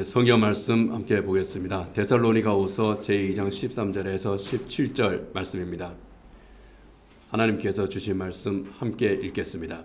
성경 말씀 함께 보겠습니다. 데살로니가후서 제2장 13절에서 17절 말씀입니다. 하나님께서 주신 말씀 함께 읽겠습니다.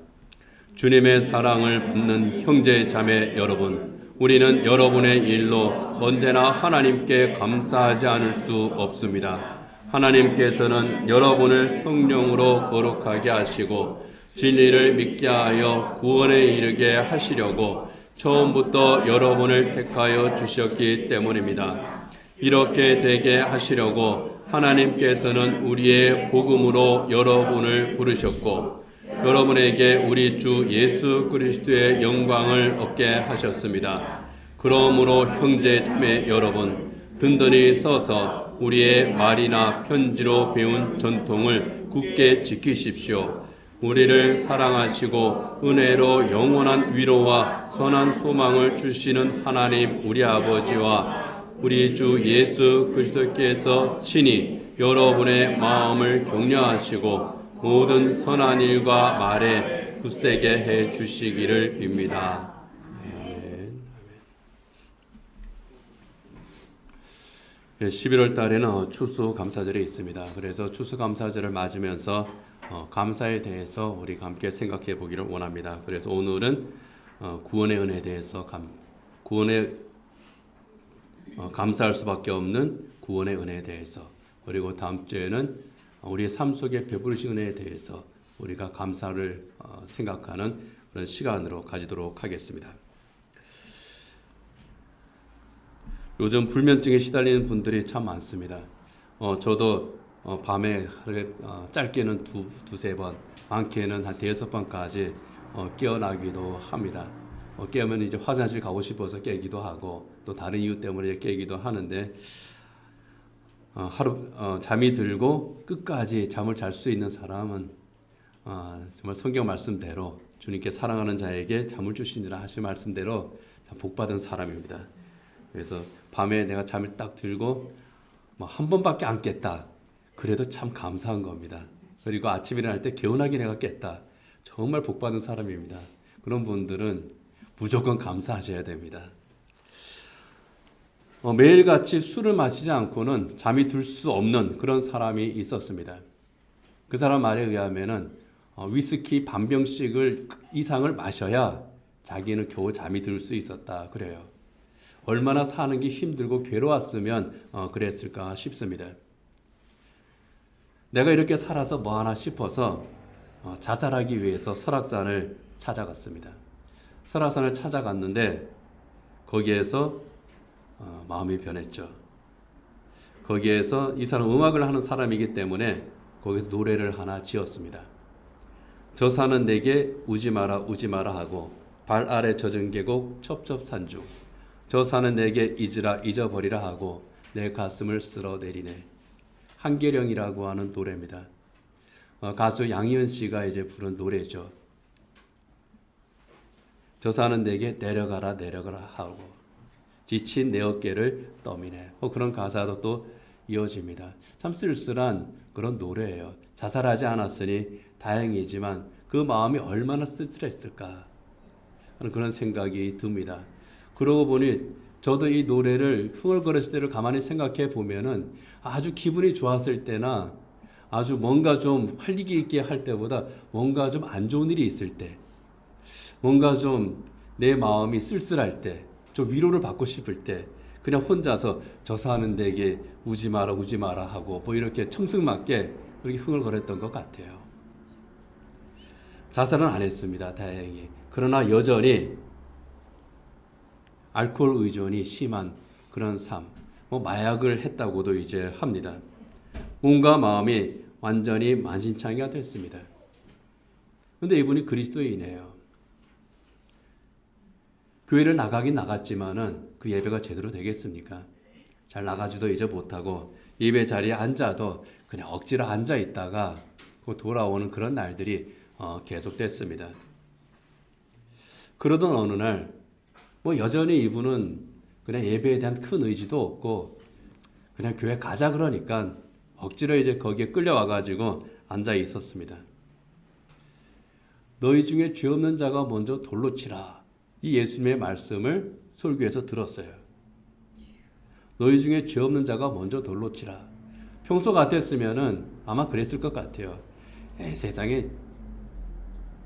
주님의 사랑을 받는 형제 자매 여러분, 우리는 여러분의 일로 언제나 하나님께 감사하지 않을 수 없습니다. 하나님께서는 여러분을 성령으로 거룩하게 하시고 진리를 믿게 하여 구원에 이르게 하시려고 처음부터 여러분을 택하여 주셨기 때문입니다. 이렇게 되게 하시려고 하나님께서는 우리의 복음으로 여러분을 부르셨고 여러분에게 우리 주 예수 그리스도의 영광을 얻게 하셨습니다. 그러므로 형제 자매 여러분, 든든히 서서 우리의 말이나 편지로 배운 전통을 굳게 지키십시오. 우리를 사랑하시고 은혜로 영원한 위로와 선한 소망을 주시는 하나님 우리 아버지와 우리 주 예수 그리스도께서 친히 여러분의 마음을 격려하시고 모든 선한 일과 말에 굳세게 해 주시기를 빕니다. 11월 달에는 추수감사절이 있습니다. 그래서 추수감사절을 맞으면서 감사에 대해서 우리 함께 생각해 보기를 원합니다. 그래서 오늘은 구원의 은혜에 대해서 감사할 수밖에 없는 구원의 은혜에 대해서, 그리고 다음 주에는 우리의 삶 속에 베푸르신 은혜에 대해서 우리가 감사를 생각하는 그런 시간으로 가지도록 하겠습니다. 요즘 불면증에 시달리는 분들이 참 많습니다. 저도 밤에 짧게는 두세 번, 많게는 한 대여섯 번까지 깨어나기도 합니다. 깨우면 이제 화장실 가고 싶어서 깨기도 하고 또 다른 이유 때문에 깨기도 하는데 하루 잠이 들고 끝까지 잠을 잘 수 있는 사람은 정말 성경 말씀대로 주님께 사랑하는 자에게 잠을 주시니라 하신 말씀대로 참 복받은 사람입니다. 그래서 밤에 내가 잠을 딱 들고 한 번밖에 안 깼다. 그래도 참 감사한 겁니다. 그리고 아침에 일어날 때 개운하게 내가 깼다. 정말 복받은 사람입니다. 그런 분들은 무조건 감사하셔야 됩니다. 매일같이 술을 마시지 않고는 잠이 들 수 없는 그런 사람이 있었습니다. 그 사람 말에 의하면은 위스키 반병씩을 이상을 마셔야 자기는 겨우 잠이 들 수 있었다 그래요. 얼마나 사는 게 힘들고 괴로웠으면 그랬을까 싶습니다. 내가 이렇게 살아서 뭐 하나 싶어서 자살하기 위해서 설악산을 찾아갔습니다. 설악산을 찾아갔는데 거기에서 마음이 변했죠. 거기에서 이 사람 음악을 하는 사람이기 때문에 거기서 노래를 하나 지었습니다. 저 산은 내게 우지 마라 우지 마라 하고 발 아래 젖은 계곡 첩첩산중, 저 산은 내게 잊으라 잊어버리라 하고 내 가슴을 쓸어내리네. 한계령이라고 하는 노래입니다. 가수 양희은 씨가 이제 부른 노래죠. 저 산은 내게 내려가라 내려가라 하고 지친 내 어깨를 떠미네. 그런 가사도 또 이어집니다. 참 쓸쓸한 그런 노래예요. 자살하지 않았으니 다행이지만 그 마음이 얼마나 쓸쓸했을까 하는 그런 생각이 듭니다. 그러고 보니 저도 이 노래를 흥얼거렸을 때를 가만히 생각해 보면은 아주 기분이 좋았을 때나 아주 뭔가 좀 활기기 있게 할 때보다 뭔가 좀 안 좋은 일이 있을 때, 뭔가 좀 내 마음이 쓸쓸할 때, 좀 위로를 받고 싶을 때 그냥 혼자서 저 사는 데게 우지 마라 우지 마라 하고 뭐 이렇게 청승맞게 그렇게 흥얼거렸던 것 같아요. 자살은 안 했습니다. 다행히. 그러나 여전히 알코올 의존이 심한 그런 삶, 마약을 했다고도 이제 합니다. 몸과 마음이 완전히 만신창이가 됐습니다. 그런데 이분이 그리스도인이에요. 교회를 나가긴 나갔지만은 그 예배가 제대로 되겠습니까? 잘 나가지도 이제 못하고 예배 자리에 앉아도 그냥 억지로 앉아 있다가 돌아오는 그런 날들이 계속됐습니다. 그러던 어느 날 여전히 이분은 그냥 예배에 대한 큰 의지도 없고 그냥 교회 가자 그러니까 억지로 이제 거기에 끌려와가지고 앉아 있었습니다. 너희 중에 죄 없는 자가 먼저 돌로 치라 이 예수님의 말씀을 설교에서 들었어요. 너희 중에 죄 없는 자가 먼저 돌로 치라. 평소 같았으면은 아마 그랬을 것 같아요. 세상에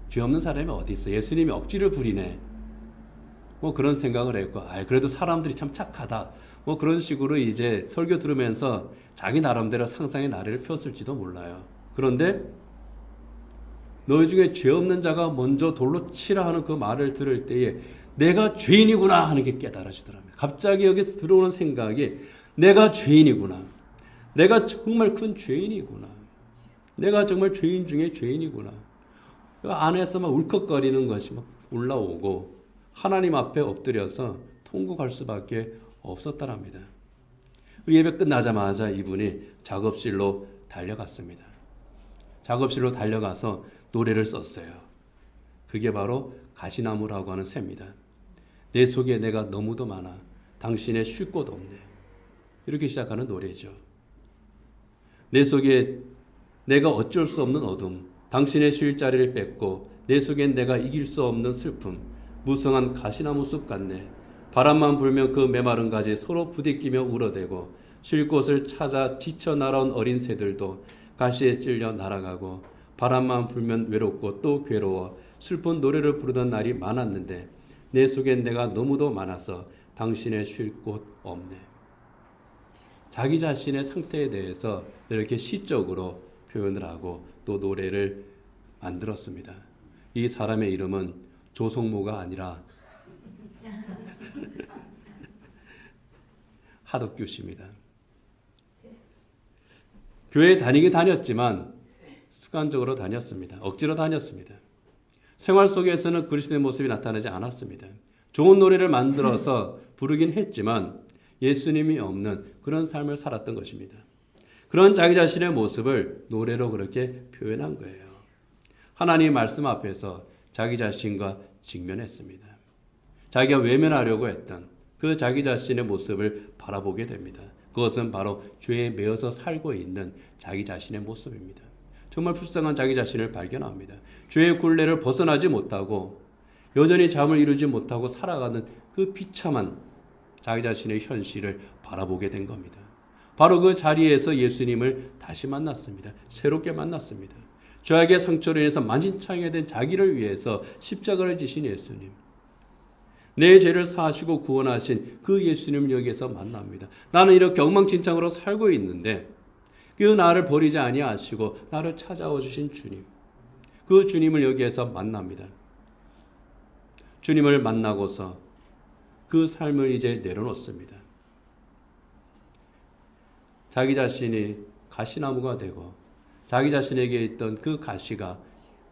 죄 없는 사람이 어디 있어? 예수님이 억지를 부리네. 뭐 그런 생각을 했고, 그래도 사람들이 참 착하다. 뭐 그런 식으로 이제 설교 들으면서 자기 나름대로 상상의 나래를 폈을지도 몰라요. 그런데 너희 중에 죄 없는 자가 먼저 돌로 치라 하는 그 말을 들을 때에 내가 죄인이구나 하는 게 깨달아지더라고요. 갑자기 여기서 들어오는 생각이 내가 죄인이구나. 내가 정말 큰 죄인이구나. 내가 정말 죄인 중에 죄인이구나. 안에서 막 울컥거리는 것이 막 올라오고 하나님 앞에 엎드려서 통곡할 수밖에 없었다랍니다. 예배 끝나자마자 이분이 작업실로 달려갔습니다. 작업실로 달려가서 노래를 썼어요. 그게 바로 가시나무라고 하는 새입니다. 내 속에 내가 너무도 많아 당신의 쉴 곳 없네. 이렇게 시작하는 노래죠. 내 속에 내가 어쩔 수 없는 어둠, 당신의 쉴 자리를 뺏고 내 속엔 내가 이길 수 없는 슬픔, 무성한 가시나무 숲 같네. 바람만 불면 그 메마른 가지 서로 부딪히며 울어대고 쉴 곳을 찾아 지쳐 날아온 어린 새들도 가시에 찔려 날아가고 바람만 불면 외롭고 또 괴로워 슬픈 노래를 부르던 날이 많았는데 내 속엔 내가 너무도 많아서 당신의 쉴 곳 없네. 자기 자신의 상태에 대해서 이렇게 시적으로 표현을 하고 또 노래를 만들었습니다. 이 사람의 이름은 조성모가 아니라 하덕규 씨입니다. 교회에 다니긴 다녔지만 습관적으로 다녔습니다. 억지로 다녔습니다. 생활 속에서는 그리스도의 모습이 나타나지 않았습니다. 좋은 노래를 만들어서 부르긴 했지만 예수님이 없는 그런 삶을 살았던 것입니다. 그런 자기 자신의 모습을 노래로 그렇게 표현한 거예요. 하나님의 말씀 앞에서 자기 자신과 직면했습니다. 자기가 외면하려고 했던 그 자기 자신의 모습을 바라보게 됩니다. 그것은 바로 죄에 매여서 살고 있는 자기 자신의 모습입니다. 정말 불쌍한 자기 자신을 발견합니다. 죄의 굴레를 벗어나지 못하고 여전히 잠을 이루지 못하고 살아가는 그 비참한 자기 자신의 현실을 바라보게 된 겁니다. 바로 그 자리에서 예수님을 다시 만났습니다. 새롭게 만났습니다. 죄악의 상처로 인해서 만신창이가 된 자기를 위해서 십자가를 지신 예수님. 내 죄를 사하시고 구원하신 그 예수님을 여기에서 만납니다. 나는 이렇게 엉망진창으로 살고 있는데 그 나를 버리지 아니하시고 나를 찾아와 주신 주님. 그 주님을 여기에서 만납니다. 주님을 만나고서 그 삶을 이제 내려놓습니다. 자기 자신이 가시나무가 되고 자기 자신에게 있던 그 가시가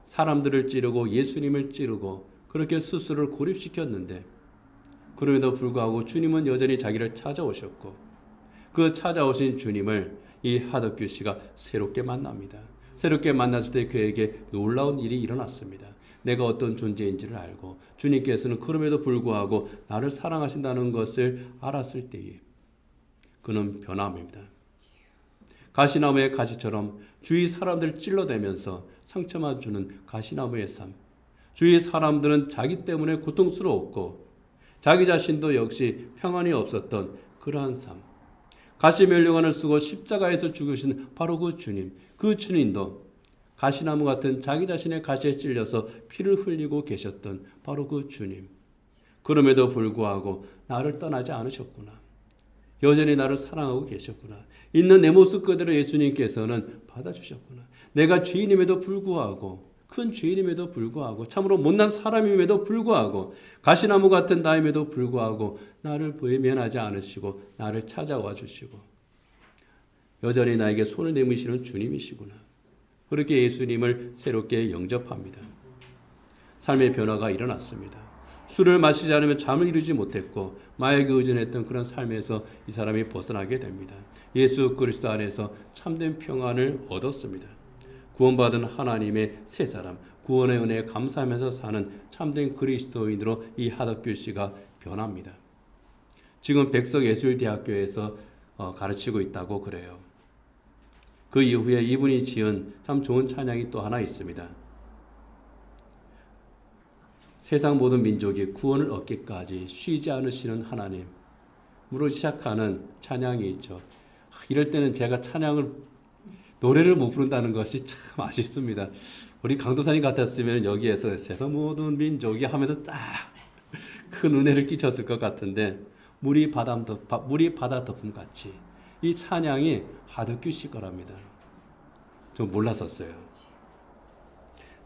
사람들을 찌르고 예수님을 찌르고 그렇게 스스로를 고립시켰는데 그럼에도 불구하고 주님은 여전히 자기를 찾아오셨고 그 찾아오신 주님을 이 하덕규 씨가 새롭게 만납니다. 새롭게 만났을 때 그에게 놀라운 일이 일어났습니다. 내가 어떤 존재인지를 알고 주님께서는 그럼에도 불구하고 나를 사랑하신다는 것을 알았을 때에 그는 변함입니다. 가시나무의 가시처럼 주위 사람들을 찔러대면서 상처만 주는 가시나무의 삶. 주위 사람들은 자기 때문에 고통스러웠고 자기 자신도 역시 평안이 없었던 그러한 삶. 가시면류관을 쓰고 십자가에서 죽으신 바로 그 주님. 그 주님도 가시나무 같은 자기 자신의 가시에 찔려서 피를 흘리고 계셨던 바로 그 주님. 그럼에도 불구하고 나를 떠나지 않으셨구나. 여전히 나를 사랑하고 계셨구나. 있는 내 모습 그대로 예수님께서는 받아주셨구나. 내가 죄인임에도 불구하고 큰 죄인임에도 불구하고 참으로 못난 사람임에도 불구하고 가시나무 같은 나임에도 불구하고 나를 외면하지 않으시고 나를 찾아와 주시고 여전히 나에게 손을 내미시는 주님이시구나. 그렇게 예수님을 새롭게 영접합니다. 삶의 변화가 일어났습니다. 술을 마시지 않으면 잠을 이루지 못했고 마약에 의존했던 그런 삶에서 이 사람이 벗어나게 됩니다. 예수 그리스도 안에서 참된 평안을 얻었습니다. 구원받은 하나님의 새 사람, 구원의 은혜에 감사하면서 사는 참된 그리스도인으로 이 하덕규 씨가 변합니다. 지금 백석예술대학교에서 가르치고 있다고 그래요. 그 이후에 이분이 지은 참 좋은 찬양이 또 하나 있습니다. 세상 모든 민족이 구원을 얻기까지 쉬지 않으시는 하나님으로 시작하는 찬양이 있죠. 이럴 때는 제가 노래를 못 부른다는 것이 참 아쉽습니다. 우리 강도사님 같았으면 여기에서 세상 모든 민족이 하면서 딱 큰 은혜를 끼쳤을 것 같은데 물이 바다 덮음 같이 이 찬양이 하드큐시 거랍니다. 전 몰랐었어요.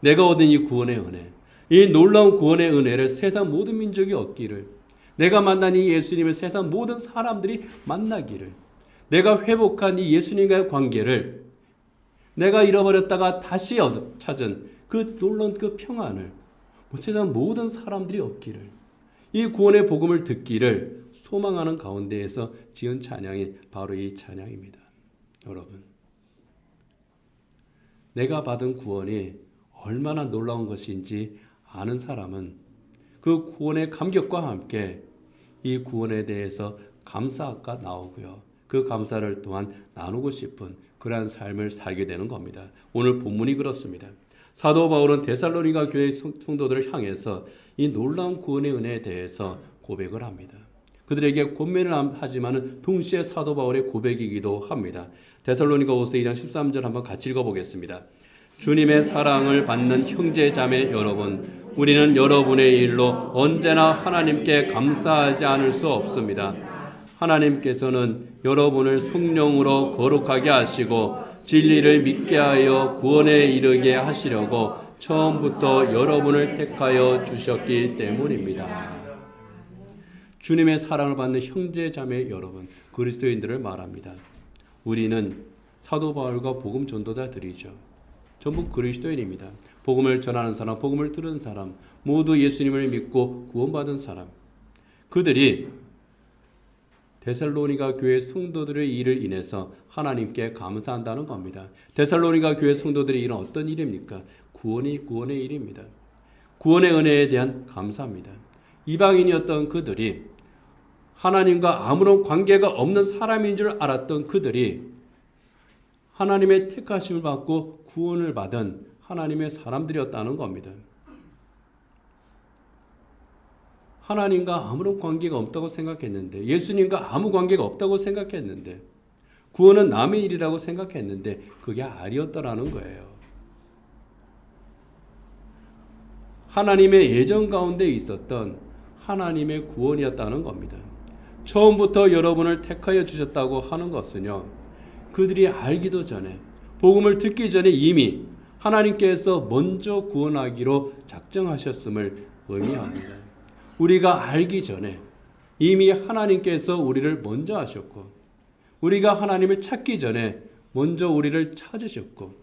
내가 얻은 이 구원의 은혜, 이 놀라운 구원의 은혜를 세상 모든 민족이 얻기를, 내가 만난 이 예수님을 세상 모든 사람들이 만나기를, 내가 회복한 이 예수님과의 관계를, 내가 잃어버렸다가 다시 찾은 그 놀라운 그 평안을 세상 모든 사람들이 얻기를, 이 구원의 복음을 듣기를 소망하는 가운데에서 지은 찬양이 바로 이 찬양입니다. 여러분, 내가 받은 구원이 얼마나 놀라운 것인지 아는 사람은 그 구원의 감격과 함께 이 구원에 대해서 감사가 나오고요. 그 감사를 또한 나누고 싶은 그러한 삶을 살게 되는 겁니다. 오늘 본문이 그렇습니다. 사도 바울은 데살로니가 교회 성도들을 향해서 이 놀라운 구원의 은혜에 대해서 고백을 합니다. 그들에게 권면을 하지만 동시에 사도 바울의 고백이기도 합니다. 데살로니가후서 2장 13절 한번 같이 읽어보겠습니다. 주님의 사랑을 받는 형제 자매 여러분, 우리는 여러분의 일로 언제나 하나님께 감사하지 않을 수 없습니다. 하나님께서는 여러분을 성령으로 거룩하게 하시고 진리를 믿게 하여 구원에 이르게 하시려고 처음부터 여러분을 택하여 주셨기 때문입니다. 주님의 사랑을 받는 형제 자매 여러분, 그리스도인들을 말합니다. 우리는 사도 바울과 복음 전도자들이죠. 전부 그리스도인입니다. 복음을 전하는 사람, 복음을 들은 사람, 모두 예수님을 믿고 구원받은 사람, 그들이 데살로니가 교회 성도들의 일을 인해서 하나님께 감사한다는 겁니다. 데살로니가 교회 성도들의 일은 어떤 일입니까? 구원의 일입니다. 구원의 은혜에 대한 감사입니다. 이방인이었던 그들이, 하나님과 아무런 관계가 없는 사람인 줄 알았던 그들이 하나님의 택하심을 받고 구원을 받은 하나님의 사람들이었다는 겁니다. 하나님과 아무런 관계가 없다고 생각했는데, 예수님과 아무 관계가 없다고 생각했는데, 구원은 남의 일이라고 생각했는데 그게 아니었더라는 거예요. 하나님의 예정 가운데 있었던 하나님의 구원이었다는 겁니다. 처음부터 여러분을 택하여 주셨다고 하는 것은요, 그들이 알기도 전에, 복음을 듣기 전에 이미 하나님께서 먼저 구원하기로 작정하셨음을 의미합니다. 우리가 알기 전에 이미 하나님께서 우리를 먼저 하셨고, 우리가 하나님을 찾기 전에 먼저 우리를 찾으셨고,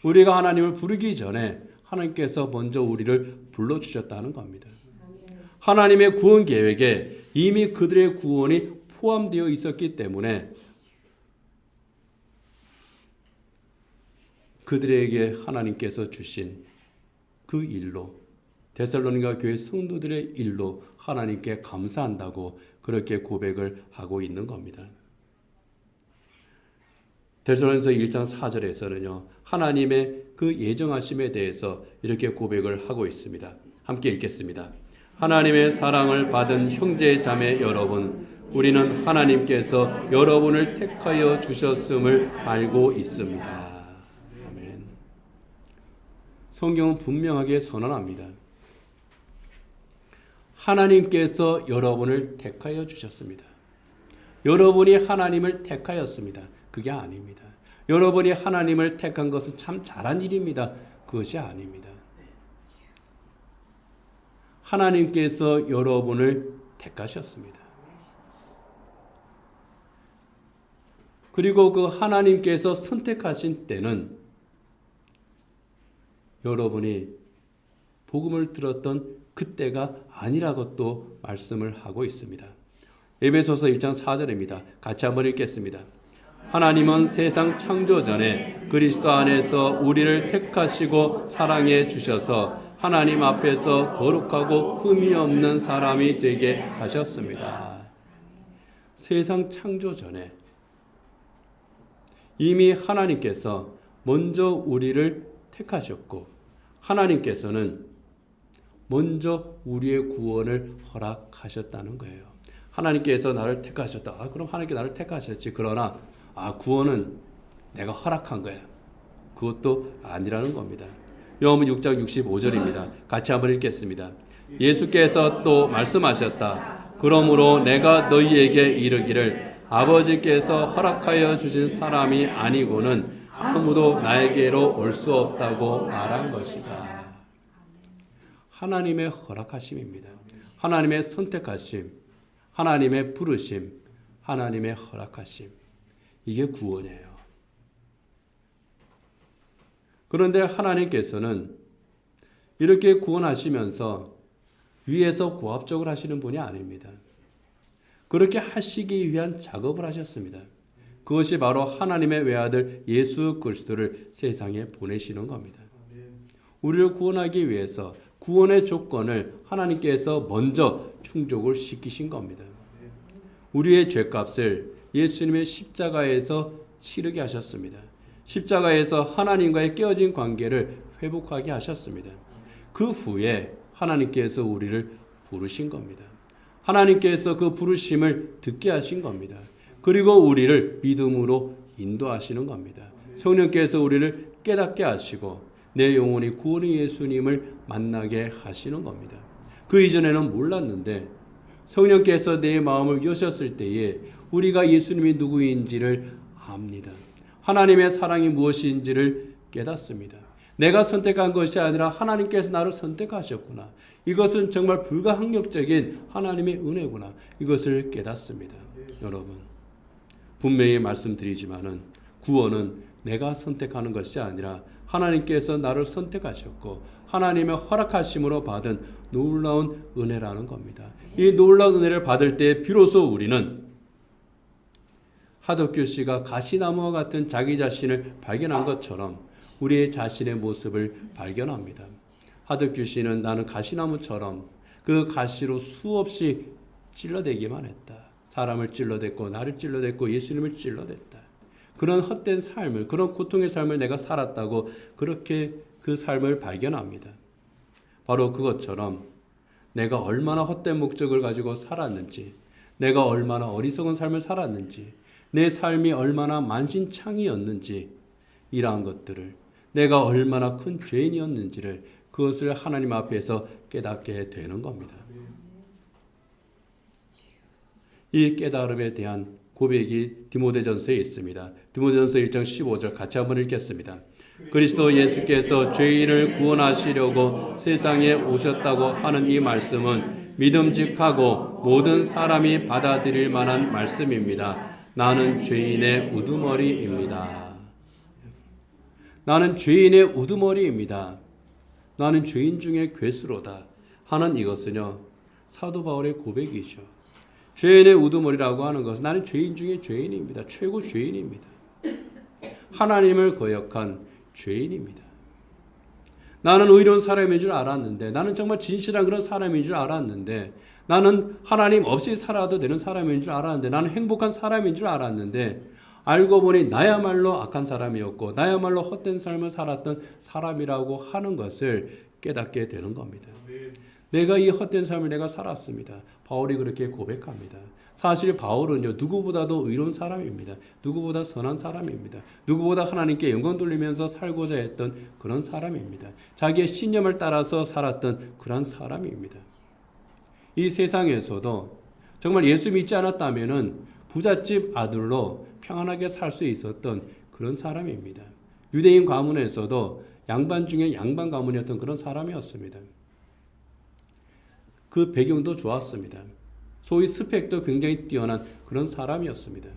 우리가 하나님을 부르기 전에 하나님께서 먼저 우리를 불러주셨다는 겁니다. 하나님의 구원 계획에 이미 그들의 구원이 포함되어 있었기 때문에 그들에게 하나님께서 주신 그 일로, 데살로니가 교회 성도들의 일로 하나님께 감사한다고 그렇게 고백을 하고 있는 겁니다. 데살로니가서 1장 4절에서는요, 하나님의 그 예정하심에 대해서 이렇게 고백을 하고 있습니다. 함께 읽겠습니다. 하나님의 사랑을 받은 형제 자매 여러분, 우리는 하나님께서 여러분을 택하여 주셨음을 알고 있습니다. 아멘. 성경은 분명하게 선언합니다. 하나님께서 여러분을 택하여 주셨습니다. 여러분이 하나님을 택하였습니다. 그게 아닙니다. 여러분이 하나님을 택한 것은 참 잘한 일입니다. 그것이 아닙니다. 하나님께서 여러분을 택하셨습니다. 그리고 그 하나님께서 선택하신 때는 여러분이 복음을 들었던 그때가 아니라고 또 말씀을 하고 있습니다. 에베소서 1장 4절입니다. 같이 한번 읽겠습니다. 하나님은 세상 창조 전에 그리스도 안에서 우리를 택하시고 사랑해 주셔서 하나님 앞에서 거룩하고 흠이 없는 사람이 되게 하셨습니다. 세상 창조 전에 이미 하나님께서 먼저 우리를 택하셨고, 하나님께서는 먼저 우리의 구원을 허락하셨다는 거예요. 하나님께서 나를 택하셨다. 그럼 하나님께 나를 택하셨지. 그러나 구원은 내가 허락한 거야. 그것도 아니라는 겁니다. 요한복음 6장 65절입니다. 같이 한번 읽겠습니다. 예수께서 또 말씀하셨다. 그러므로 내가 너희에게 이르기를 아버지께서 허락하여 주신 사람이 아니고는 아무도 나에게로 올 수 없다고 말한 것이다. 하나님의 허락하심입니다. 하나님의 선택하심, 하나님의 부르심, 하나님의 허락하심. 이게 구원이에요. 그런데 하나님께서는 이렇게 구원하시면서 위에서 고압적으로 하시는 분이 아닙니다. 그렇게 하시기 위한 작업을 하셨습니다. 그것이 바로 하나님의 외아들 예수 그리스도를 세상에 보내시는 겁니다. 우리를 구원하기 위해서 구원의 조건을 하나님께서 먼저 충족을 시키신 겁니다. 우리의 죄값을 예수님의 십자가에서 치르게 하셨습니다. 십자가에서 하나님과의 깨어진 관계를 회복하게 하셨습니다. 그 후에 하나님께서 우리를 부르신 겁니다. 하나님께서 그 부르심을 듣게 하신 겁니다. 그리고 우리를 믿음으로 인도하시는 겁니다. 성령께서 우리를 깨닫게 하시고 내 영혼이 구원의 예수님을 만나게 하시는 겁니다. 그 이전에는 몰랐는데 성령께서 내 마음을 여셨을 때에 우리가 예수님이 누구인지를 압니다. 하나님의 사랑이 무엇인지를 깨닫습니다. 내가 선택한 것이 아니라 하나님께서 나를 선택하셨구나. 이것은 정말 불가항력적인 하나님의 은혜구나. 이것을 깨닫습니다. 여러분, 분명히 말씀드리지만은 구원은 내가 선택하는 것이 아니라 하나님께서 나를 선택하셨고 하나님의 허락하심으로 받은 놀라운 은혜라는 겁니다. 이 놀라운 은혜를 받을 때 비로소 우리는 하덕규 씨가 가시나무와 같은 자기 자신을 발견한 것처럼 우리의 자신의 모습을 발견합니다. 하덕규 씨는 나는 가시나무처럼 그 가시로 수없이 찔러대기만 했다. 사람을 찔러댔고 나를 찔러댔고 예수님을 찔러댔다. 그런 헛된 삶을, 그런 고통의 삶을 내가 살았다고 그렇게 그 삶을 발견합니다. 바로 그것처럼 내가 얼마나 헛된 목적을 가지고 살았는지, 내가 얼마나 어리석은 삶을 살았는지, 내 삶이 얼마나 만신창이었는지, 이러한 것들을, 내가 얼마나 큰 죄인이었는지를 그것을 하나님 앞에서 깨닫게 되는 겁니다. 이 깨달음에 대한 고백이 디모데전서에 있습니다. 디모데전서 1장 15절 같이 한번 읽겠습니다. 그리스도 예수께서 죄인을 구원하시려고 세상에 오셨다고 하는 이 말씀은 믿음직하고 모든 사람이 받아들일 만한 말씀입니다. 나는 죄인의 우두머리입니다. 나는 죄인의 우두머리입니다. 나는 죄인 중에 괴수로다 하는 이것은요, 사도 바울의 고백이죠. 죄인의 우두머리라고 하는 것은 나는 죄인 중에 죄인입니다. 최고 죄인입니다. 하나님을 거역한 죄인입니다. 나는 의로운 사람인 줄 알았는데, 나는 정말 진실한 그런 사람인 줄 알았는데, 나는 하나님 없이 살아도 되는 사람인 줄 알았는데, 나는 행복한 사람인 줄 알았는데, 알고 보니 나야말로 악한 사람이었고 나야말로 헛된 삶을 살았던 사람이라고 하는 것을 깨닫게 되는 겁니다. 내가 이 헛된 삶을 내가 살았습니다. 바울이 그렇게 고백합니다. 사실 바울은요, 누구보다도 의로운 사람입니다. 누구보다 선한 사람입니다. 누구보다 하나님께 영광 돌리면서 살고자 했던 그런 사람입니다. 자기의 신념을 따라서 살았던 그런 사람입니다. 이 세상에서도 정말 예수 믿지 않았다면은 부잣집 아들로 평안하게 살 수 있었던 그런 사람입니다. 유대인 가문에서도 양반 중에 양반 가문이었던 그런 사람이었습니다. 그 배경도 좋았습니다. 소위 스펙도 굉장히 뛰어난 그런 사람이었습니다.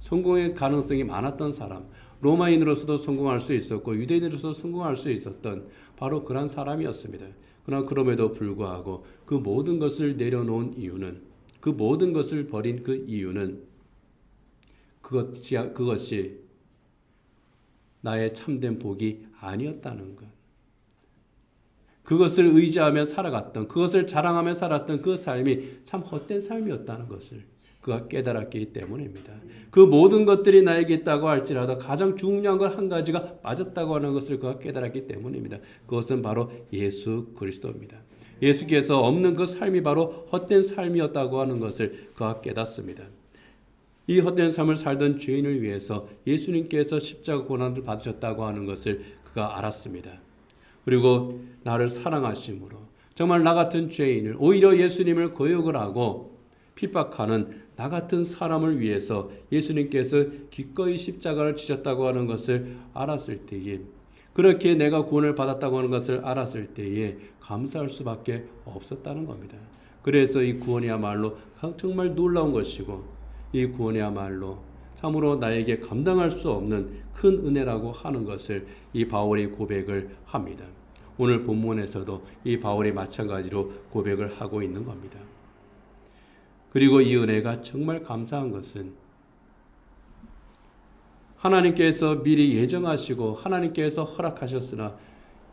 성공의 가능성이 많았던 사람, 로마인으로서도 성공할 수 있었고 유대인으로서도 성공할 수 있었던 바로 그런 사람이었습니다. 그러나 그럼에도 불구하고 그 모든 것을 내려놓은 이유는, 그 모든 것을 버린 그 이유는 그것이 나의 참된 복이 아니었다는 것. 그것을 의지하며 살아갔던, 그것을 자랑하며 살았던 그 삶이 참 헛된 삶이었다는 것을 그가 깨달았기 때문입니다. 그 모든 것들이 나에게 있다고 할지라도 가장 중요한 것 한 가지가 빠졌다고 하는 것을 그가 깨달았기 때문입니다. 그것은 바로 예수 그리스도입니다. 예수께서 없는 그 삶이 바로 헛된 삶이었다고 하는 것을 그가 깨닫습니다. 이 헛된 삶을 살던 죄인을 위해서 예수님께서 십자가 고난을 받으셨다고 하는 것을 그가 알았습니다. 그리고 나를 사랑하심으로 정말 나 같은 죄인을 오히려 예수님을 거역을 하고 핍박하는 나 같은 사람을 위해서 예수님께서 기꺼이 십자가를 지셨다고 하는 것을 알았을 때에, 그렇게 내가 구원을 받았다고 하는 것을 알았을 때에 감사할 수밖에 없었다는 겁니다. 그래서 이 구원이야말로 정말 놀라운 것이고, 이 구원이야말로 참으로 나에게 감당할 수 없는 큰 은혜라고 하는 것을 이 바울이 고백을 합니다. 오늘 본문에서도 이 바울이 마찬가지로 고백을 하고 있는 겁니다. 그리고 이 은혜가 정말 감사한 것은 하나님께서 미리 예정하시고 하나님께서 허락하셨으나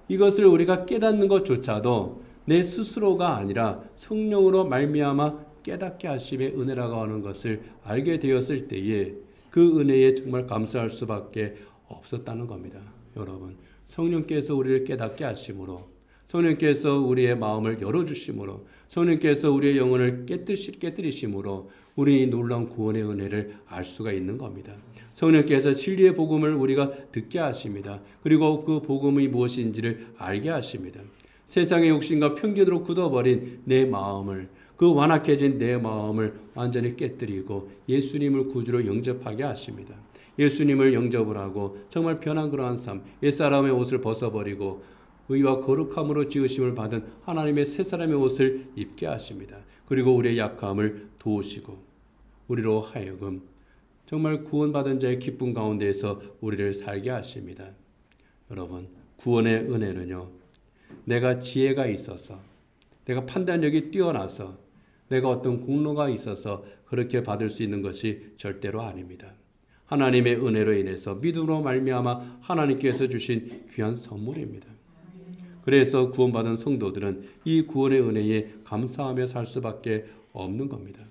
이것을 우리가 깨닫는 것조차도 내 스스로가 아니라 성령으로 말미암아 깨닫게 하심의 은혜라고 하는 것을 알게 되었을 때에 그 은혜에 정말 감사할 수밖에 없었다는 겁니다. 여러분, 성령께서 우리를 깨닫게 하심으로, 성령께서 우리의 마음을 열어주심으로, 성령께서 우리의 영혼을 깨뜨리심으로 우리 이 놀라운 구원의 은혜를 알 수가 있는 겁니다. 성령께서 진리의 복음을 우리가 듣게 하십니다. 그리고 그 복음이 무엇인지를 알게 하십니다. 세상의 욕심과 편견으로 굳어버린 내 마음을, 그 완악해진 내 마음을 완전히 깨뜨리고 예수님을 구주로 영접하게 하십니다. 예수님을 영접을 하고 정말 변한 그러한 삶, 옛사람의 옷을 벗어버리고 의와 거룩함으로 지으심을 받은 하나님의 새 사람의 옷을 입게 하십니다. 그리고 우리의 약함을 도우시고 우리로 하여금 정말 구원받은 자의 기쁨 가운데에서 우리를 살게 하십니다. 여러분, 구원의 은혜는요, 내가 지혜가 있어서, 내가 판단력이 뛰어나서, 내가 어떤 공로가 있어서 그렇게 받을 수 있는 것이 절대로 아닙니다. 하나님의 은혜로 인해서 믿음으로 말미암아 하나님께서 주신 귀한 선물입니다. 그래서 구원받은 성도들은 이 구원의 은혜에 감사하며 살 수밖에 없는 겁니다.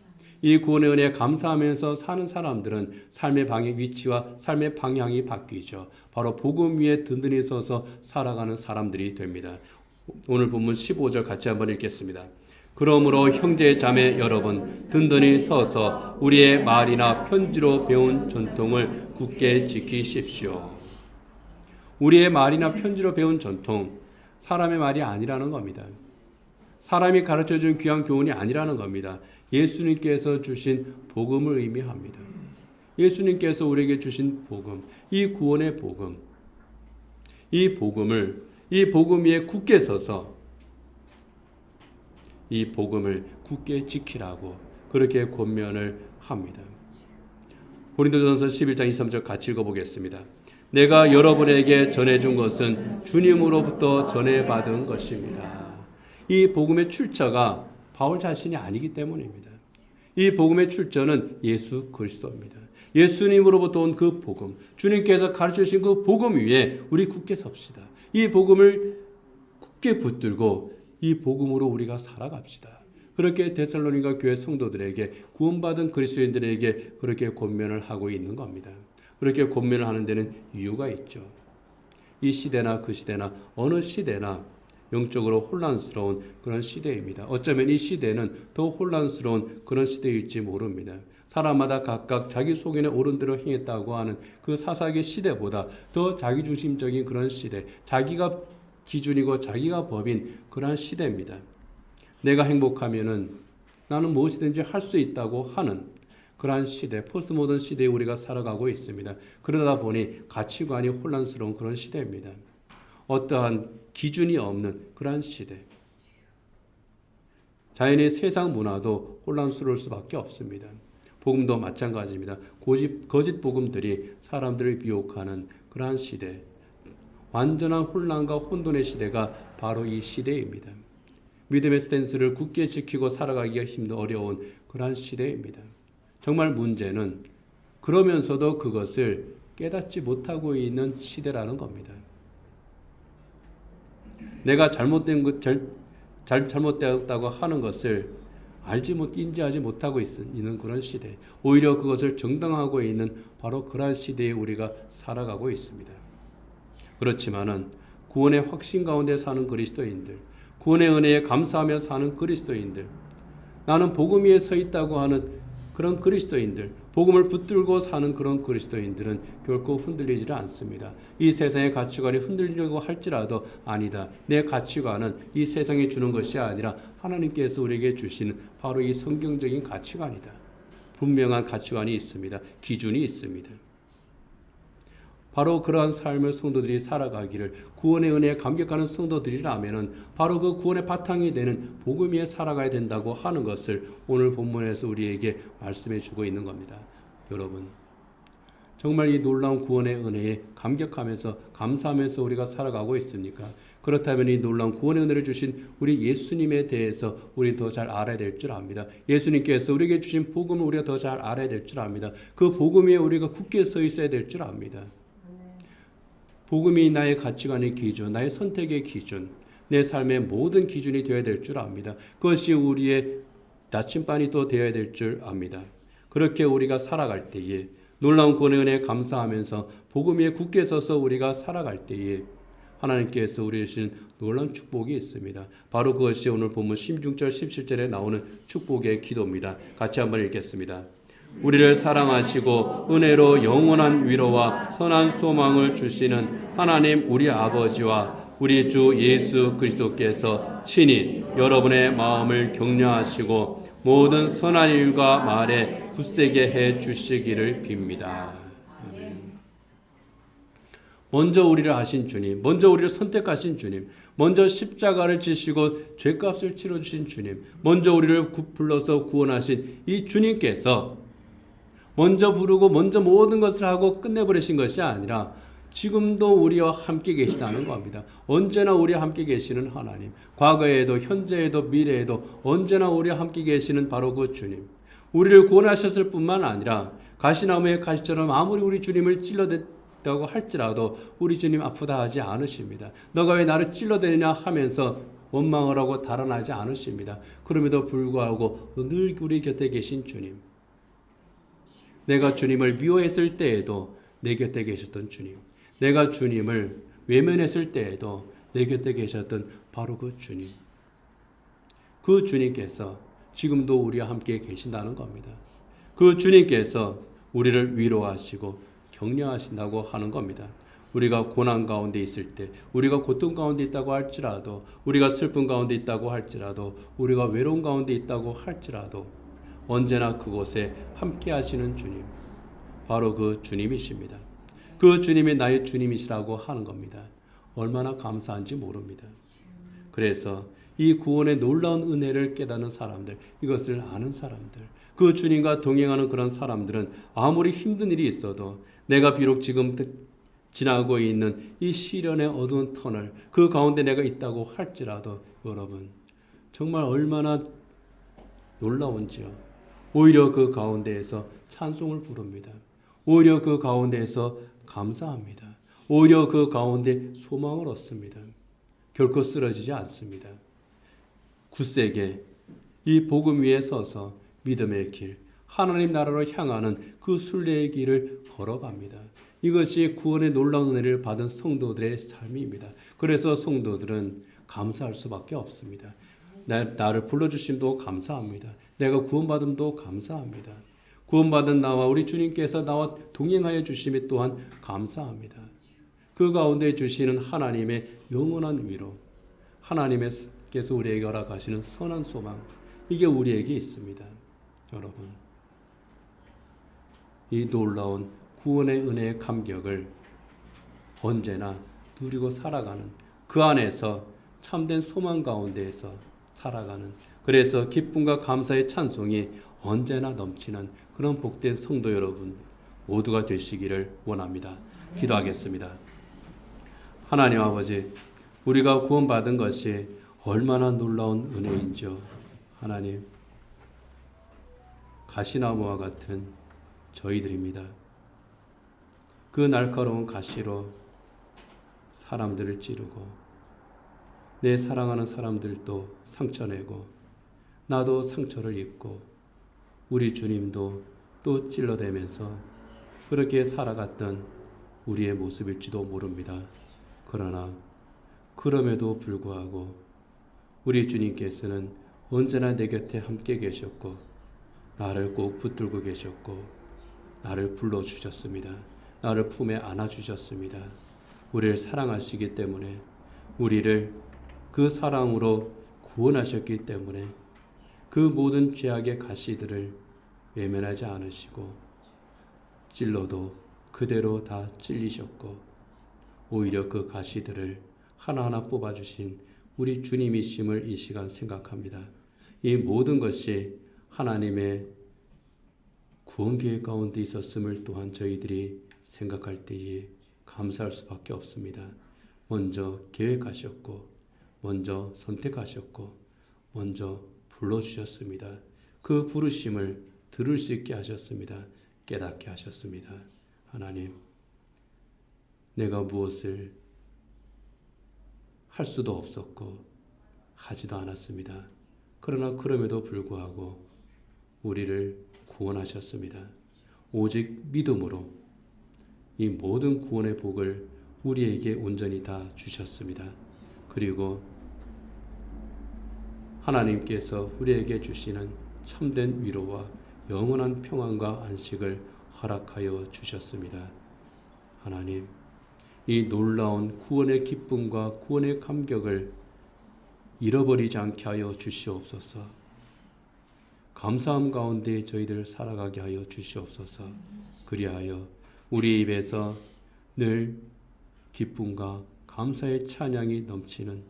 이 구원의 은혜에 감사하면서 사는 사람들은 삶의 위치와 삶의 방향이 바뀌죠. 바로 복음 위에 든든히 서서 살아가는 사람들이 됩니다. 오늘 본문 15절 같이 한번 읽겠습니다. 그러므로 형제 자매 여러분, 든든히 서서 우리의 말이나 편지로 배운 전통을 굳게 지키십시오. 우리의 말이나 편지로 배운 전통, 사람의 말이 아니라는 겁니다. 사람이 가르쳐준 귀한 교훈이 아니라는 겁니다. 예수님께서 주신 복음을 의미합니다. 예수님께서 우리에게 주신 복음, 이 구원의 복음, 이 복음 위에 굳게 서서 이 복음을 굳게 지키라고 그렇게 권면을 합니다. 고린도전서 11장 23절 같이 읽어보겠습니다. 내가 여러분에게 전해준 것은 주님으로부터 전해받은 것입니다. 이 복음의 출처가 바울 자신이 아니기 때문입니다. 이 복음의 출처는 예수 그리스도입니다. 예수님으로부터 온 그 복음, 주님께서 가르쳐 주신 그 복음 위에 우리 굳게 섭시다. 이 복음을 굳게 붙들고 이 복음으로 우리가 살아갑시다. 그렇게 데살로니가 교회 성도들에게, 구원받은 그리스도인들에게 그렇게 권면을 하고 있는 겁니다. 그렇게 권면을 하는 데는 이유가 있죠. 이 시대나 그 시대나 어느 시대나 영적으로 혼란스러운 그런 시대입니다. 어쩌면 이 시대는 더 혼란스러운 그런 시대일지 모릅니다. 사람마다 각각 자기 속에는 옳은 대로 행했다고 하는 그 사사기 시대보다 더 자기중심적인 그런 시대, 자기가 기준이고 자기가 법인 그러한 시대입니다. 내가 행복하면은 나는 무엇이든지 할 수 있다고 하는 그러한 시대, 포스트 모던 시대에 우리가 살아가고 있습니다. 그러다 보니 가치관이 혼란스러운 그런 시대입니다. 어떠한 기준이 없는 그러한 시대. 자연의 세상 문화도 혼란스러울 수밖에 없습니다. 복음도 마찬가지입니다. 거짓 복음들이 사람들을 미혹하는 그러한 시대. 완전한 혼란과 혼돈의 시대가 바로 이 시대입니다. 믿음의 스탠스를 굳게 지키고 살아가기가 어려운 그러한 시대입니다. 정말 문제는 그러면서도 그것을 깨닫지 못하고 있는 시대라는 겁니다. 내가 잘못되었다고 하는 것을 인지하지 못하고 있는 그런 시대, 오히려 그것을 정당화하고 있는 바로 그러한 시대에 우리가 살아가고 있습니다. 그렇지만은 구원의 확신 가운데 사는 그리스도인들, 구원의 은혜에 감사하며 사는 그리스도인들, 나는 복음 위에 서 있다고 하는 그런 그리스도인들, 복음을 붙들고 사는 그런 그리스도인들은 결코 흔들리지를 않습니다. 이 세상의 가치관이 흔들리려고 할지라도 아니다. 내 가치관은 이 세상이 주는 것이 아니라 하나님께서 우리에게 주시는 바로 이 성경적인 가치관이다. 분명한 가치관이 있습니다. 기준이 있습니다. 바로 그러한 삶을 성도들이 살아가기를, 구원의 은혜에 감격하는 성도들이라면 바로 그 구원의 바탕이 되는 복음 위에 살아가야 된다고 하는 것을 오늘 본문에서 우리에게 말씀해 주고 있는 겁니다. 여러분, 정말 이 놀라운 구원의 은혜에 감격하면서 감사하면서 우리가 살아가고 있습니까? 그렇다면 이 놀라운 구원의 은혜를 주신 우리 예수님에 대해서 우리 더 잘 알아야 될 줄 압니다. 예수님께서 우리에게 주신 복음을 우리가 더 잘 알아야 될 줄 압니다. 그 복음 위에 우리가 굳게 서 있어야 될 줄 압니다. 복음이 나의 가치관의 기준, 나의 선택의 기준, 내 삶의 모든 기준이 되어야 될 줄 압니다. 그것이 우리의 나침반이 또 되어야 될 줄 압니다. 그렇게 우리가 살아갈 때에 놀라운 구원의 은혜에 감사하면서 복음 위에 굳게 서서 우리가 살아갈 때에 하나님께서 우리에게 주신 놀라운 축복이 있습니다. 바로 그것이 오늘 본문 16절 17절에 나오는 축복의 기도입니다. 같이 한번 읽겠습니다. 우리를 사랑하시고 은혜로 영원한 위로와 선한 소망을 주시는 하나님 우리 아버지와 우리 주 예수 그리스도께서 친히 여러분의 마음을 격려하시고 모든 선한 일과 말에 굳세게 해 주시기를 빕니다. 먼저 우리를 아신 주님, 먼저 우리를 선택하신 주님, 먼저 십자가를 지시고 죄값을 치러주신 주님, 먼저 우리를 불러서 구원하신 이 주님께서 먼저 부르고 먼저 모든 것을 하고 끝내버리신 것이 아니라 지금도 우리와 함께 계시다는 겁니다. 언제나 우리와 함께 계시는 하나님, 과거에도 현재에도 미래에도 언제나 우리와 함께 계시는 바로 그 주님, 우리를 구원하셨을 뿐만 아니라 가시나무의 가시처럼 아무리 우리 주님을 찔러댔다고 할지라도 우리 주님 아프다 하지 않으십니다. 너가 왜 나를 찔러대느냐 하면서 원망을 하고 달아나지 않으십니다. 그럼에도 불구하고 늘 우리 곁에 계신 주님, 내가 주님을 미워했을 때에도 내 곁에 계셨던 주님, 내가 주님을 외면했을 때에도 내 곁에 계셨던 바로 그 주님, 그 주님께서 지금도 우리와 함께 계신다는 겁니다. 그 주님께서 우리를 위로하시고 격려하신다고 하는 겁니다. 우리가 고난 가운데 있을 때, 우리가 고통 가운데 있다고 할지라도, 우리가 슬픔 가운데 있다고 할지라도, 우리가 외로움 가운데 있다고 할지라도 언제나 그곳에 함께 하시는 주님, 바로 그 주님이십니다. 그 주님이 나의 주님이시라고 하는 겁니다. 얼마나 감사한지 모릅니다. 그래서 이 구원의 놀라운 은혜를 깨닫는 사람들, 이것을 아는 사람들, 그 주님과 동행하는 그런 사람들은 아무리 힘든 일이 있어도 내가 비록 지금 지나고 있는 이 시련의 어두운 터널, 그 가운데 내가 있다고 할지라도 여러분 정말 얼마나 놀라운지요. 오히려 그 가운데에서 찬송을 부릅니다. 오히려 그 가운데에서 감사합니다. 오히려 그 가운데 소망을 얻습니다. 결코 쓰러지지 않습니다. 굳세게 이 복음 위에 서서 믿음의 길, 하나님 나라로 향하는 그 순례의 길을 걸어갑니다. 이것이 구원의 놀라운 은혜를 받은 성도들의 삶입니다. 그래서 성도들은 감사할 수밖에 없습니다. 나를 불러주심도 감사합니다. 내가 구원받음도 감사합니다. 구원받은 나와 우리 주님께서 나와 동행하여 주심에 또한 감사합니다. 그 가운데 주시는 하나님의 영원한 위로, 하나님께서 우리에게 허락하시는 선한 소망, 이게 우리에게 있습니다. 여러분, 이 놀라운 구원의 은혜의 감격을 언제나 누리고 살아가는, 그 안에서 참된 소망 가운데에서 살아가는, 그래서 기쁨과 감사의 찬송이 언제나 넘치는 그런 복된 성도 여러분 모두가 되시기를 원합니다. 기도하겠습니다. 하나님 아버지, 우리가 구원받은 것이 얼마나 놀라운 은혜인지요. 하나님, 가시나무와 같은 저희들입니다. 그 날카로운 가시로 사람들을 찌르고 내 사랑하는 사람들도 상처내고 나도 상처를 입고 우리 주님도 또 찔러대면서 그렇게 살아갔던 우리의 모습일지도 모릅니다. 그러나 그럼에도 불구하고 우리 주님께서는 언제나 내 곁에 함께 계셨고 나를 꼭 붙들고 계셨고 나를 불러주셨습니다. 나를 품에 안아주셨습니다. 우리를 사랑하시기 때문에 우리를 그 사랑으로 구원하셨기 때문에 그 모든 죄악의 가시들을 외면하지 않으시고 찔러도 그대로 다 찔리셨고 오히려 그 가시들을 하나하나 뽑아주신 우리 주님이심을 이 시간 생각합니다. 이 모든 것이 하나님의 구원 계획 가운데 있었음을 또한 저희들이 생각할 때에 감사할 수밖에 없습니다. 먼저 계획하셨고 먼저 선택하셨고 먼저 불러주셨습니다. 그 부르심을 들을 수 있게 하셨습니다. 깨닫게 하셨습니다. 하나님, 내가 무엇을 할 수도 없었고 하지도 않았습니다. 그러나 그럼에도 불구하고 우리를 구원하셨습니다. 오직 믿음으로 이 모든 구원의 복을 우리에게 온전히 다 주셨습니다. 그리고 하나님께서 우리에게 주시는 참된 위로와 영원한 평안과 안식을 허락하여 주셨습니다. 하나님, 이 놀라운 구원의 기쁨과 구원의 감격을 잃어버리지 않게 하여 주시옵소서. 감사함 가운데 저희들 살아가게 하여 주시옵소서. 그리하여 우리 입에서 늘 기쁨과 감사의 찬양이 넘치는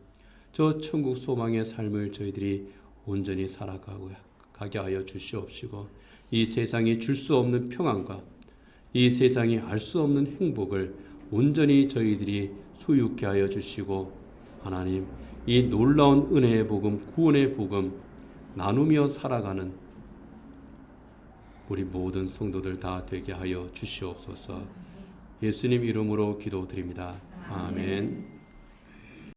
저 천국 소망의 삶을 저희들이 온전히 살아가게 하여 주시옵시고 이 세상이 줄 수 없는 평안과 이 세상이 알 수 없는 행복을 온전히 저희들이 소유케 하여 주시고 하나님, 이 놀라운 은혜의 복음, 구원의 복음 나누며 살아가는 우리 모든 성도들 다 되게 하여 주시옵소서. 예수님 이름으로 기도드립니다. 아멘.